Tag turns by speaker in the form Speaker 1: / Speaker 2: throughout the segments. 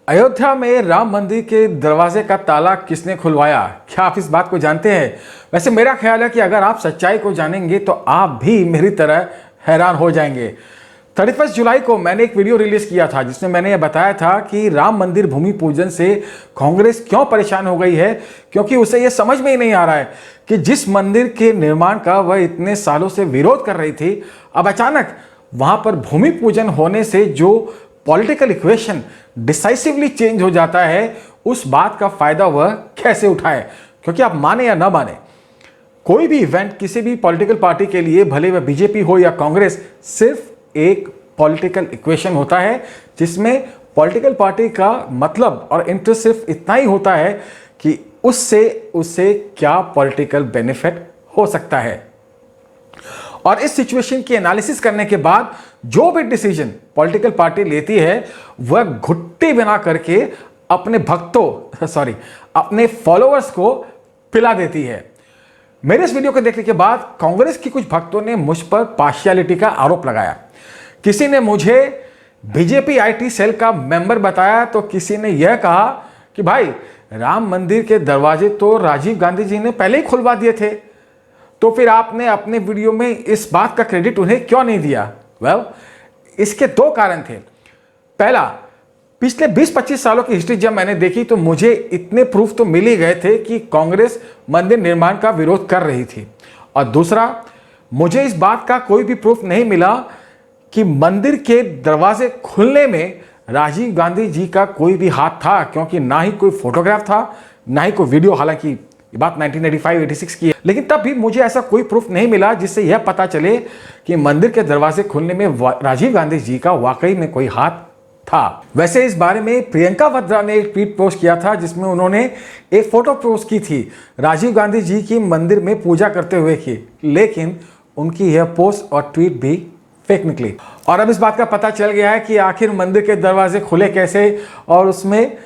Speaker 1: अयोध्या में राम मंदिर के दरवाजे का ताला किसने खुलवाया? क्या आप इस बात को जानते हैं? वैसे मेरा ख्याल है कि अगर आप सच्चाई को जानेंगे तो आप भी मेरी तरह हैरान हो जाएंगे। 31 जुलाई को मैंने एक वीडियो रिलीज किया था जिसमें मैंने ये बताया था कि राम मंदिर भूमि पूजन से कांग्रेस क्यों परेशान हो गई है, क्योंकि उसे ये समझ में ही नहीं आ रहा है कि जिस मंदिर के निर्माण का वह इतने सालों से विरोध कर रही थी, अब अचानक वहां पर भूमि पूजन होने से जो पॉलिटिकल इक्वेशन डिसाइसिवली चेंज हो जाता है, उस बात का फायदा वह कैसे उठाए। क्योंकि आप माने या ना माने, कोई भी इवेंट किसी भी पॉलिटिकल पार्टी के लिए, भले वह बीजेपी हो या कांग्रेस, सिर्फ एक पॉलिटिकल इक्वेशन होता है जिसमें पॉलिटिकल पार्टी का मतलब और इंटरेस्ट सिर्फ इतना ही होता है कि उससे उसे क्या पॉलिटिकल बेनिफिट हो सकता है। और इस सिचुएशन की एनालिसिस करने के बाद जो भी डिसीजन पॉलिटिकल पार्टी लेती है वह घुट्टी बना करके अपने अपने फॉलोअर्स को पिला देती है। मेरे इस वीडियो को देखने के बाद कांग्रेस की कुछ भक्तों ने मुझ पर पार्शियलिटी का आरोप लगाया। किसी ने मुझे बीजेपी आईटी सेल का मेंबर बताया, तो किसी ने यह कहा कि भाई राम मंदिर के दरवाजे तो राजीव गांधी जी ने पहले ही खुलवा दिए थे, तो फिर आपने अपने वीडियो में इस बात का क्रेडिट उन्हें क्यों नहीं दिया? इसके दो कारण थे। पहला, पिछले 20-25 सालों की हिस्ट्री जब मैंने देखी तो मुझे इतने प्रूफ तो मिल ही गए थे कि कांग्रेस मंदिर निर्माण का विरोध कर रही थी। और दूसरा, मुझे इस बात का कोई भी प्रूफ नहीं मिला कि मंदिर के दरवाजे खुलने में राजीव गांधी जी का कोई भी हाथ था, क्योंकि ना ही कोई फोटोग्राफ था, ना ही कोई वीडियो। हालांकि ये बात 1985-86 की है, लेकिन तब भी मुझे ऐसा कोई प्रूफ नहीं मिला जिससे यह पता चले कि मंदिर के दरवाजे खुलने में राजीव गांधी जी का वाकई में कोई हाथ था। वैसे इस बारे में प्रियंका वाड्रा ने एक ट्वीट पोस्ट किया था जिसमें उन्होंने एक फोटो पोस्ट की थी राजीव गांधी जी की मंदिर में पूजा करते हुए की, लेकिन उनकी यह पोस्ट और ट्वीट भी फेक निकली। और अब इस बात का पता चल गया है कि आखिर मंदिर के दरवाजे खुले कैसे और उसमें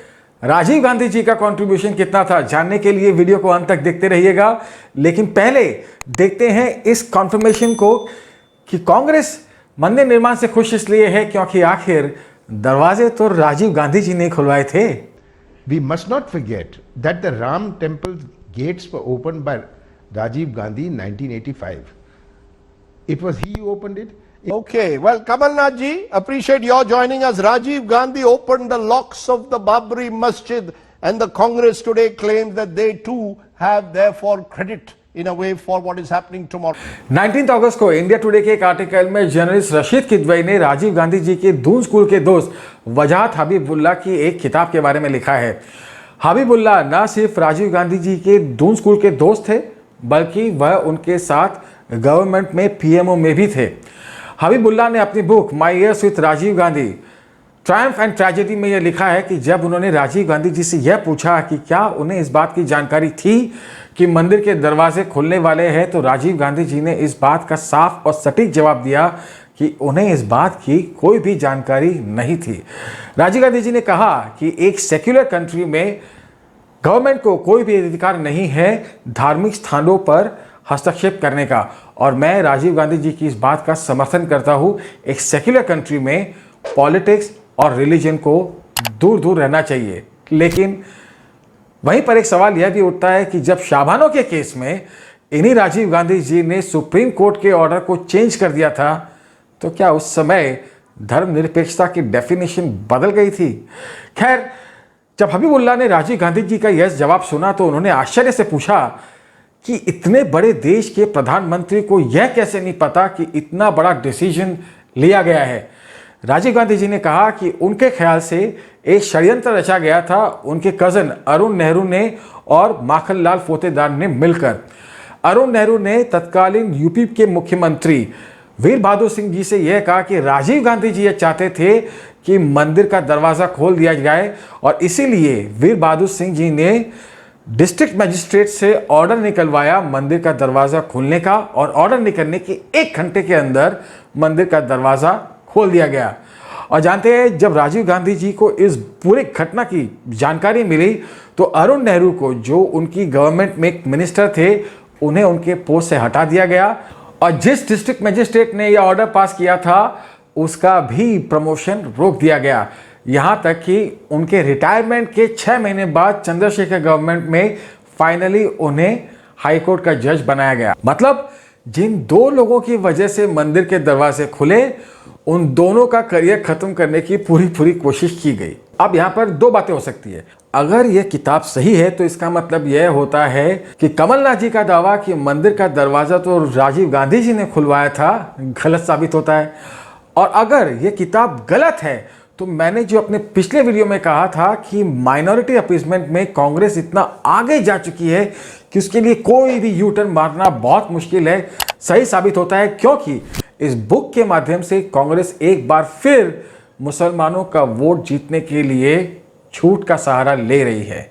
Speaker 1: राजीव गांधी जी का कंट्रीब्यूशन कितना था। जानने के लिए वीडियो को अंत तक देखते रहिएगा, लेकिन पहले देखते हैं इस कंफर्मेशन को कि कांग्रेस मंदिर निर्माण से खुश इसलिए है क्योंकि आखिर दरवाजे तो राजीव गांधी जी ने खुलवाए थे।
Speaker 2: We must not forget that the Ram temple gates were opened by Rajiv Gandhi in 1985. It was he who opened it.
Speaker 3: Okay, well, Kamalnath ji, appreciate your joining us. Rajiv Gandhi opened the locks of the Babri Masjid, and the Congress today claims that they too have therefore credit in a way for what is happening tomorrow. 19
Speaker 1: अगस्त को India today के एक article में journalist Rashid Kidwai ने राजीव गांधी जी के Doon school के दोस्त वजाहत हबीबुल्ला की एक किताब के बारे में लिखा है। हबीबुल्ला न सिर्फ राजीव गांधी जी के दून स्कूल के दोस्त थे, बल्कि वह उनके साथ गवर्नमेंट में पीएमओ में भी थे। हबीबुल्ला ने अपनी book my years with Rajiv Gandhi triumph and tragedy में यह लिखा है कि जब उन्होंने राजीव गांधी जी से यह पूछा कि क्या उन्हें इस बात की जानकारी थी कि मंदिर के दरवाजे खुलने वाले हैं, तो राजीव गांधी जी ने इस बात का साफ और सटीक जवाब दिया कि उन्हें इस बात की कोई भी जानकारी नहीं थी। राजीव गांधी जी ने कहा कि एक सेक्युलर कंट्री में गवर्नमेंट को कोई भी अधिकार नहीं है धार्मिक स्थानों पर हस्तक्षेप करने का, और मैं राजीव गांधी जी की इस बात का समर्थन करता हूं। एक सेक्युलर कंट्री में पॉलिटिक्स और रिलीजन को दूर दूर रहना चाहिए। लेकिन वहीं पर एक सवाल यह भी उठता है कि जब शाहबानो के केस में इन्हीं राजीव गांधी जी ने सुप्रीम कोर्ट के ऑर्डर को चेंज कर दिया था, तो क्या उस समय धर्मनिरपेक्षता की डेफिनेशन बदल गई थी? खैर, जब हबीबुल्ला ने राजीव गांधी जी का यह जवाब सुना तो उन्होंने आश्चर्य से पूछा कि इतने बड़े देश के प्रधानमंत्री को यह कैसे नहीं पता कि इतना बड़ा डिसीजन लिया गया है। राजीव गांधी जी ने कहा कि उनके ख्याल से एक षड्यंत्र रचा गया था उनके कजन अरुण नेहरू ने और माखनलाल पोतेदार ने मिलकर। अरुण नेहरू ने तत्कालीन यूपी के मुख्यमंत्री वीर बहादुर सिंह जी से यह कहा कि राजीव गांधी जी यह चाहते थे कि मंदिर का दरवाजा खोल दिया जाए, और इसीलिए वीर बहादुर सिंह जी ने डिस्ट्रिक्ट मजिस्ट्रेट से ऑर्डर निकलवाया मंदिर का दरवाजा खोलने का, और ऑर्डर निकलने के 1 घंटे के अंदर मंदिर का दरवाजा खोल दिया गया। और जानते हैं, जब राजीव गांधी जी को इस पूरी घटना की जानकारी मिली तो अरुण नेहरू को, जो उनकी गवर्नमेंट में एक मिनिस्टर थे, उन्हें उनके पोस्ट से हटा दिया गया, और जिस डिस्ट्रिक्ट मजिस्ट्रेट ने यह ऑर्डर पास किया था उसका भी प्रमोशन रोक दिया गया। यहाँ तक कि उनके रिटायरमेंट के 6 महीने बाद चंद्रशेखर गवर्नमेंट में फाइनली उन्हें हाईकोर्ट का जज बनाया गया। मतलब जिन दो लोगों की वजह से मंदिर के दरवाजे खुले, उन दोनों का करियर खत्म करने की पूरी कोशिश की गई। अब यहाँ पर दो बातें हो सकती है। अगर यह किताब सही है तो इसका मतलब यह होता है कि कमलनाथ जी का दावा कि मंदिर का दरवाजा तो राजीव गांधी जी ने खुलवाया था गलत साबित होता है। और अगर यह किताब गलत है तो मैंने जो अपने पिछले वीडियो में कहा था कि माइनॉरिटी अपीसमेंट में कांग्रेस इतना आगे जा चुकी है कि उसके लिए कोई भी यू टर्न मारना बहुत मुश्किल है, सही साबित होता है। क्योंकि इस बुक के माध्यम से कांग्रेस एक बार फिर मुसलमानों का वोट जीतने के लिए झूठ का सहारा ले रही है।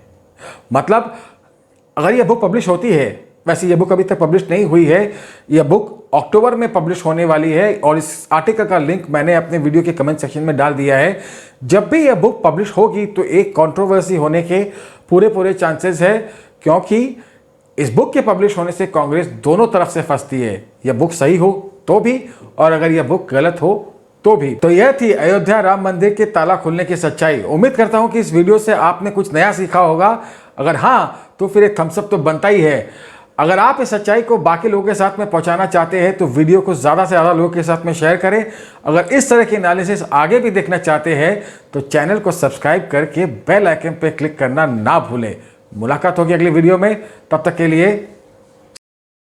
Speaker 1: मतलब अगर यह बुक पब्लिश होती है, वैसे यह बुक अभी तक पब्लिश नहीं हुई है, यह बुक अक्टूबर में पब्लिश होने वाली है और इस आर्टिकल का लिंक मैंने अपने वीडियो के कमेंट सेक्शन में डाल दिया है। जब भी यह बुक पब्लिश होगी तो एक कंट्रोवर्सी होने के पूरे चांसेस है, क्योंकि इस बुक के पब्लिश होने से कांग्रेस दोनों तरफ से फंसती है। यह बुक सही हो तो भी और अगर यह बुक गलत हो तो भी। तो यह थी अयोध्या राम मंदिर के ताला खुलने की सच्चाई। उम्मीद करता हूं कि इस वीडियो से आपने कुछ नया सीखा होगा। अगर हाँ तो फिर एक थम्स अप तो बनता ही है। अगर आप इस सच्चाई को बाकी लोगों के साथ में पहुंचाना चाहते हैं तो वीडियो को ज़्यादा से ज़्यादा लोगों के साथ में शेयर करें। अगर इस तरह की एनालिसिस आगे भी देखना चाहते हैं तो चैनल को सब्सक्राइब करके बेल आइकन पर क्लिक करना ना भूलें। मुलाकात होगी अगली वीडियो में, तब तक के लिए